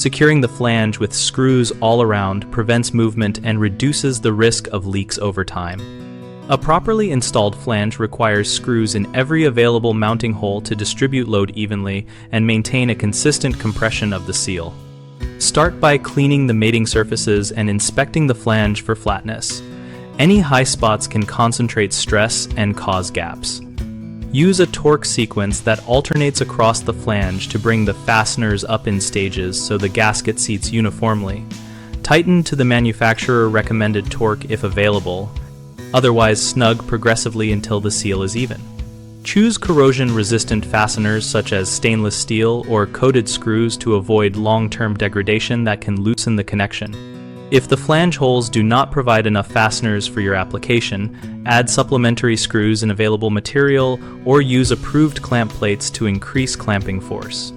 Securing the flange with screws all around prevents movement and reduces the risk of leaks over time. A properly installed flange requires screws in every available mounting hole to distribute load evenly and maintain a consistent compression of the seal. Start by cleaning the mating surfaces and inspecting the flange for flatness. Any high spots can concentrate stress and cause gaps. Use a torque sequence that alternates across the flange to bring the fasteners up in stages so the gasket seats uniformly. Tighten to the manufacturer recommended torque if available. Otherwise, snug progressively until the seal is even. Choose corrosion-resistant fasteners such as stainless steel or coated screws to avoid long-term degradation that can loosen the connection. If the flange holes do not provide enough fasteners for your application, add supplementary screws in available material or use approved clamp plates to increase clamping force.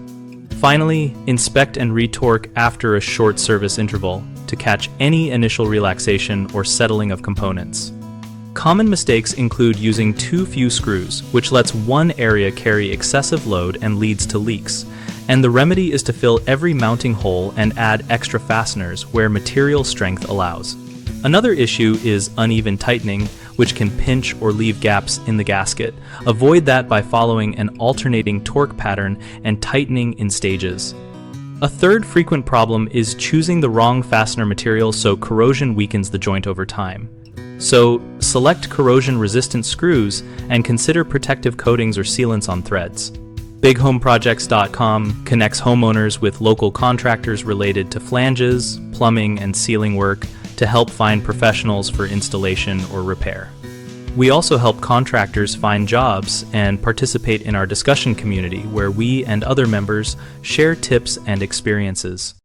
Finally, inspect and retorque after a short service interval to catch any initial relaxation or settling of components. Common mistakes include using too few screws, which lets one area carry excessive load and leads to leaks. And the remedy is to fill every mounting hole and add extra fasteners where material strength allows. Another issue is uneven tightening, which can pinch or leave gaps in the gasket. Avoid that by following an alternating torque pattern and tightening in stages. A third frequent problem is choosing the wrong fastener material, so corrosion weakens the joint over time. So, select corrosion-resistant screws and consider protective coatings or sealants on threads. BigHomeProjects.com connects homeowners with local contractors related to flanges, plumbing, and sealing work to help find professionals for installation or repair. We also help contractors find jobs and participate in our discussion community where we and other members share tips and experiences.